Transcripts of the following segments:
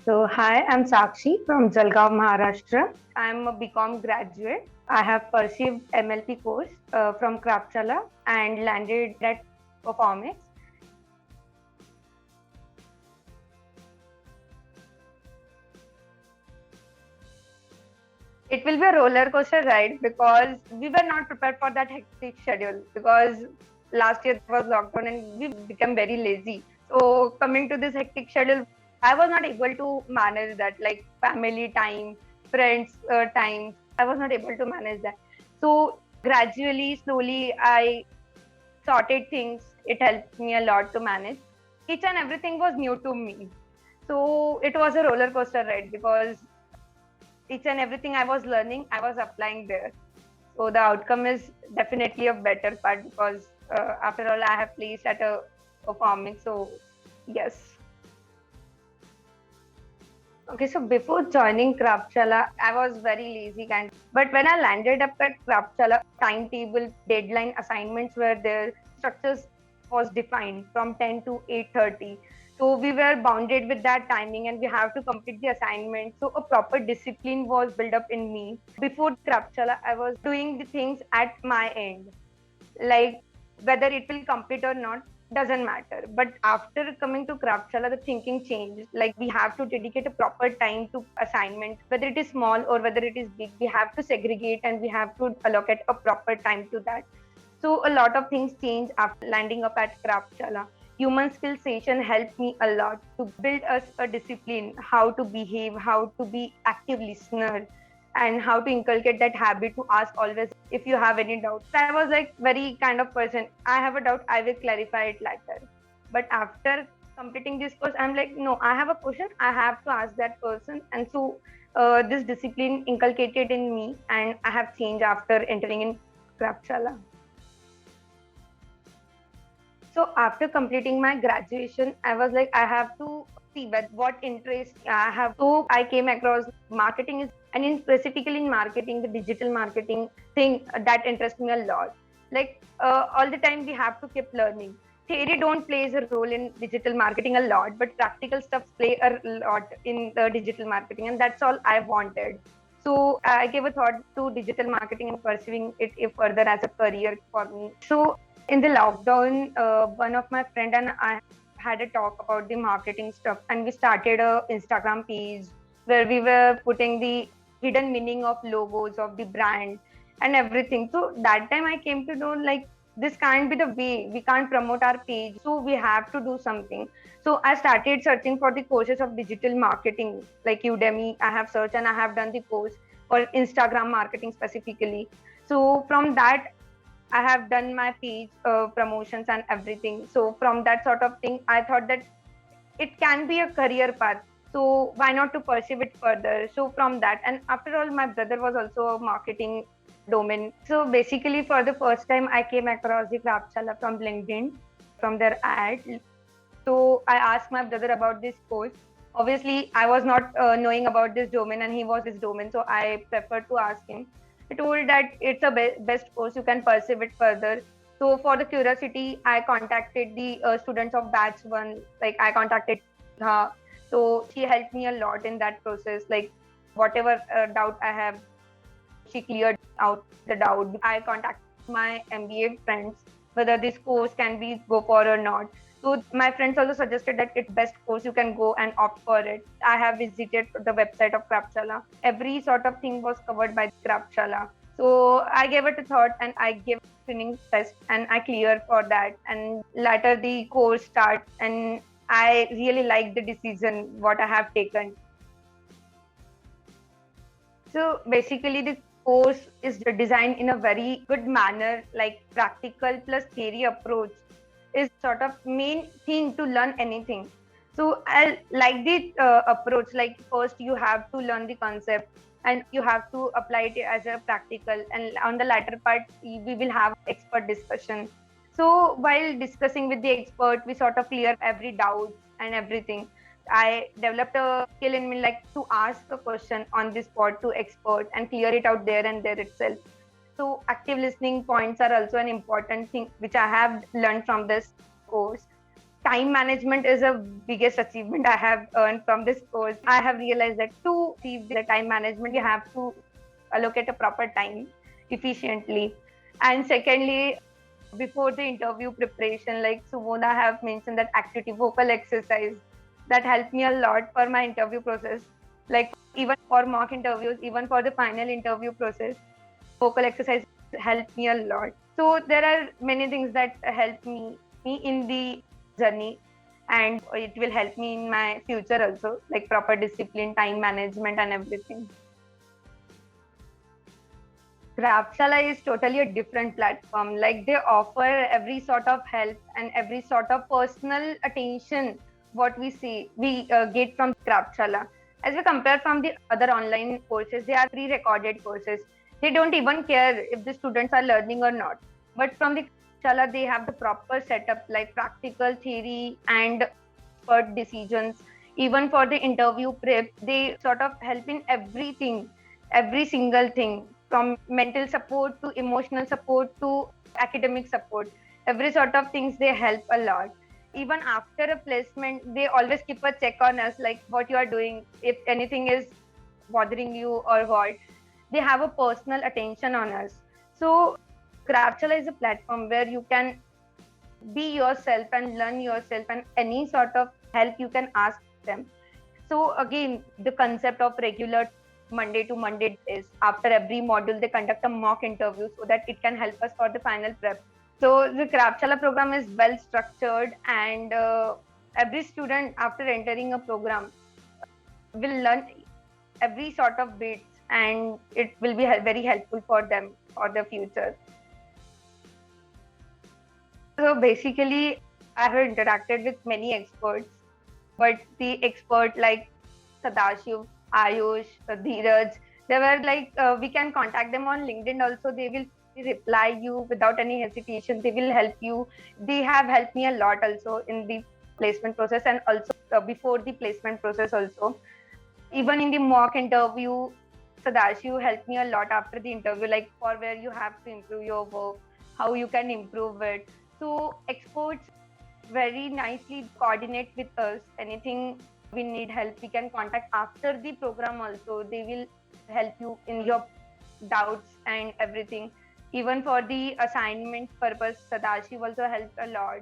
So, hi, I'm Sakshi from Jalgaon, Maharashtra. I'm a BCom graduate. I have pursued MLP course from Kraftshala and landed at Performics. It will be a roller coaster ride because we were not prepared for that hectic schedule because last year was lockdown and we became very lazy. So coming to this hectic schedule, I was not able to manage that, like family time, friends time. I was not able to manage that. So gradually, slowly, I sorted things. It helped me a lot to manage. Each and everything was new to me. So it was a roller coaster ride because each and everything I was learning, I was applying there. So the outcome is definitely a better part because after all, I have placed at a performing. So yes. Okay, so before joining Kraftshala, I was very lazy kind. But when I landed up at Kraftshala, timetable, deadline, assignments were there, structures was defined from 10 to 8:30. So we were bounded with that timing and we have to complete the assignment. So a proper discipline was built up in me. Before Kraftshala, I was doing the things at my end, like whether it will complete or not doesn't matter. But after coming to Kraftshala, the thinking changed. Like we have to dedicate a proper time to assignment, whether it is small or whether it is big. We have to segregate and we have to allocate a proper time to that. So a lot of things change after landing up at Kraftshala. Human skill session helped me a lot to build us a discipline, how to behave, how to be active listener, and how to inculcate that habit to ask always if you have any doubt. So I was like very kind of person. I have a doubt, I will clarify it later. But after completing this course, I'm like, no, I have a question, I have to ask that person. And so this discipline inculcated in me, and I have changed after entering in Kraftshala. So after completing my graduation, I was like, I have to see what interest I have. So I came across marketing is, and in specifically in marketing, the digital marketing thing that interests me a lot. Like all the time, we have to keep learning. Theory don't plays a role in digital marketing a lot, but practical stuff play a lot in the digital marketing, and that's all I wanted. So I gave a thought to digital marketing and pursuing it further as a career for me. So in the lockdown, one of my friend and I had a talk about the marketing stuff, and we started a Instagram page where we were putting the hidden meaning of logos of the brand and everything. So that time I came to know, like, this can't be the way. We can't promote our page, so we have to do something. So I started searching for the courses of digital marketing, like Udemy. I have searched and I have done the course for Instagram marketing specifically. So from that I have done my page promotions and everything. So from that sort of thing, I thought that it can be a career path. So why not to pursue it further? So from that, and after all, my brother was also a marketing domain. So basically, for the first time, I came across the Kraftshala from LinkedIn, from their ad. So I asked my brother about this course. Obviously, I was not knowing about this domain, and he was this domain. So I preferred to ask him. He told that it's a best course, you can pursue it further. So for the curiosity, I contacted the students of batch one. Like I contacted her. So she helped me a lot in that process. Like whatever doubt I have, she cleared out the doubt. I contacted my MBA friends whether this course can be go for or not. So my friends also suggested that it's best course, you can go and opt for it. I have visited the website of Kraftshala. Every sort of thing was covered by Kraftshala. So I gave it a thought and I gave screening test and I cleared for that. And later the course starts and I really like the decision what I have taken. So basically, the course is designed in a very good manner, like practical plus theory approach is sort of main thing to learn anything. So I like the approach. Like first, you have to learn the concept, and you have to apply it as a practical. And on the latter part, we will have expert discussion. So while discussing with the expert, we sort of clear every doubt and everything. I developed a skill in me like to ask a question on the spot to expert and clear it out there and there itself. So active listening points are also an important thing which I have learned from this course. time management is a biggest achievement I have earned from this course. I have realized that to achieve the time management, you have to allocate a proper time efficiently. And secondly, before the interview preparation, like Sumona have mentioned that activity vocal exercise that helped me a lot for my interview process. Like even for mock interviews, even for the final interview process, vocal exercise helped me a lot. So there are many things that help me in the journey, and it will help me in my future also, like proper discipline, time management, and everything. Kraftshala is totally a different platform. Like they offer every sort of help and every sort of personal attention. What we see, we get from Kraftshala. As we compare from the other online courses, they are pre-recorded courses. They don't even care if the students are learning or not. But from the Kraftshala, they have the proper setup, like practical theory and expert decisions. Even for the interview prep, they sort of help in everything, every single thing, from mental support to emotional support to academic support. Every sort of things they help a lot. Even after a placement, they always keep a check on us, like what you are doing, if anything is bothering you or what. They have a personal attention on us. So Kraftshala is a platform where you can be yourself and learn yourself, and any sort of help you can ask them. So again, the concept of regular Monday to Monday is after every module they conduct a mock interview so that it can help us for the final prep. So the Kraftshala program is well structured, and every student after entering a program will learn every sort of bits, and it will be very helpful for them for the future. So basically, I have interacted with many experts, but the expert like Sadashiv, Ayush, Dheeraj, they were like, we can contact them on LinkedIn also. They will reply you without any hesitation. They will help you. They have helped me a lot also in the placement process, and also before the placement process also. Even in the mock interview, Sadashiv helped me a lot after the interview, like for where you have to improve your work, how you can improve it. So experts very nicely coordinate with us. Anything we need help, we can contact after the program also. They will help you in your doubts and everything. Even for the assignment purpose, Sadashiv also helped a lot.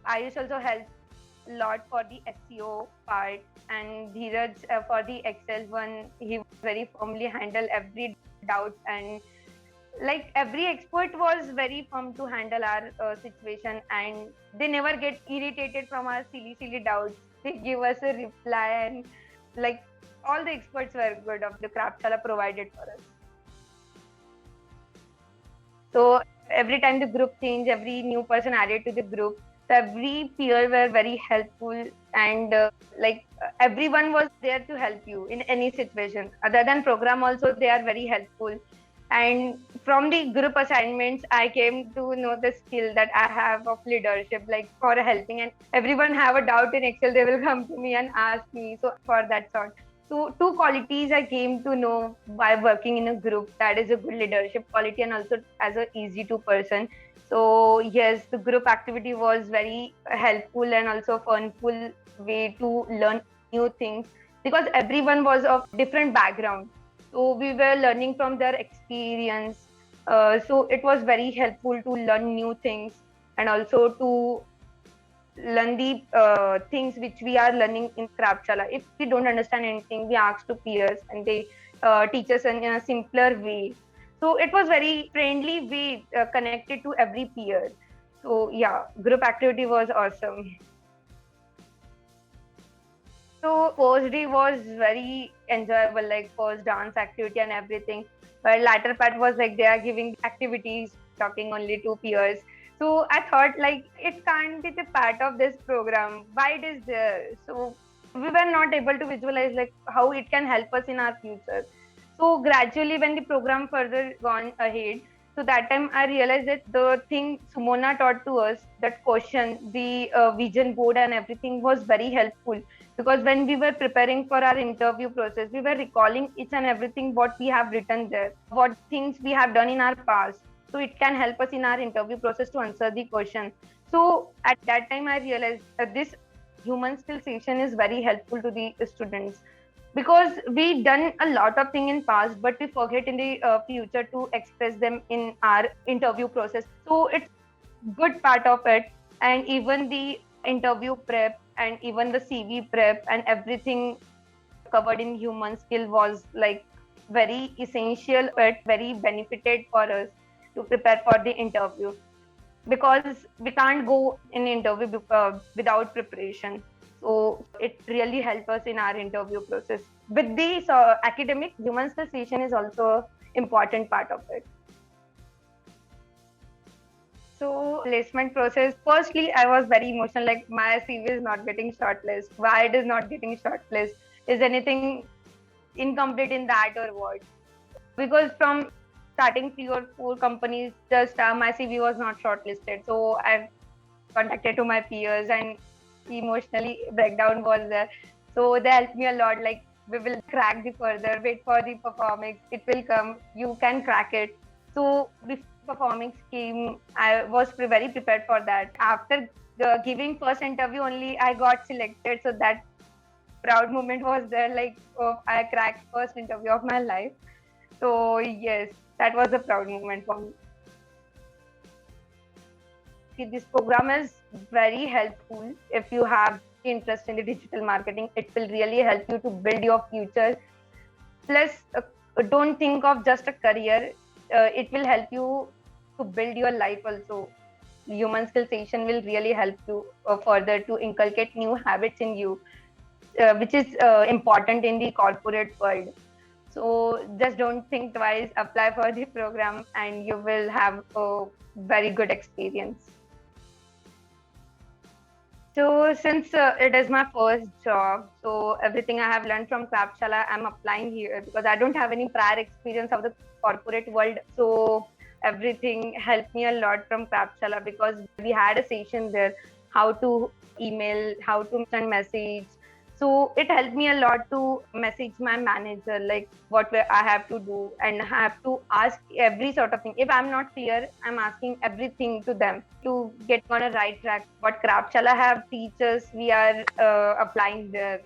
Ayush also helped a lot for the SEO part, and Dheeraj for the Excel one. He very firmly handled every doubt, and like every expert was very firm to handle our situation, and they never get irritated from our silly doubts. They give us a reply, and like all the experts were good of the Kraftshala provided for us. So every time the group changed, every new person added to the group, so every peer were very helpful, and everyone was there to help you in any situation. Other than program also, they are very helpful. And from the group assignments, I came to know the skill that I have of leadership, like for helping. And everyone have a doubt in Excel, they will come to me and ask me. So for that sort. So two qualities I came to know by working in a group, that is a good leadership quality, and also as a easy to person. So yes, the group activity was very helpful and also funful way to learn new things, because everyone was of different background. So we were learning from their experience. So it was very helpful to learn new things, and also to learn the things which we are learning in Kraftshala. If we don't understand anything, we ask to peers, and they teach us in a simpler way. So it was very friendly way connected to every peer. So yeah, group activity was awesome. So first day was very enjoyable, like first dance activity and everything. But latter part was like they are giving activities, talking only to peers. So I thought like it can't be the part of this program. Why it is there? So we were not able to visualize like how it can help us in our future. So gradually, when the program further gone ahead, so that time I realized that the thing Sumona taught to us, that question, the vision board and everything was very helpful, because when we were preparing for our interview process, we were recalling each and everything what we have written there, what things we have done in our past. So it can help us in our interview process to answer the question. So at that time, I realized that this human skill session is very helpful to the students, because we done a lot of thing in past, but we forget in the future to express them in our interview process. So it's good part of it. And even the interview prep and even the CV prep and everything covered in human skill was like very essential, but very benefited for us to prepare for the interview, because we can't go in interview without preparation. So it really helps us in our interview process. With the academic, human skill session is also important part of it. So placement process. Firstly, I was very emotional. Like my CV is not getting shortlist. Why it is not getting shortlist? Is anything incomplete in that or what? Because from starting 3 or 4 companies, just my CV was not shortlisted. So I contacted to my peers, and emotionally breakdown was there. So they helped me a lot. Like, we will crack the further. Wait for the performance. It will come. You can crack it. So before performance came, I was very prepared for that. After giving first interview only, I got selected. So that proud moment was there. Like, oh, I cracked first interview of my life. So yes, that was a proud moment for me. This program is very helpful if you have interest in the digital marketing. It will really help you to build your future. Plus, don't think of just a career. It will help you to build your life also. Human skill session will really help you further to inculcate new habits in you, which is important in the corporate world. So just don't think twice, apply for the program, and you will have a very good experience. So since it is my first job, so everything I have learned from Kraftshala, I'm applying here because I don't have any prior experience of the corporate world. So everything helped me a lot from Kraftshala, because we had a session there, how to email, how to send message. So it helped me a lot to message my manager, like what I have to do, and I have to ask every sort of thing. If I'm not clear, I'm asking everything to them to get on a right track. What Kraftshala have teachers, we are applying there.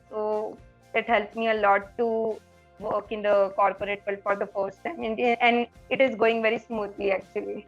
So it helped me a lot to work in the corporate world for the first time, and it is going very smoothly actually.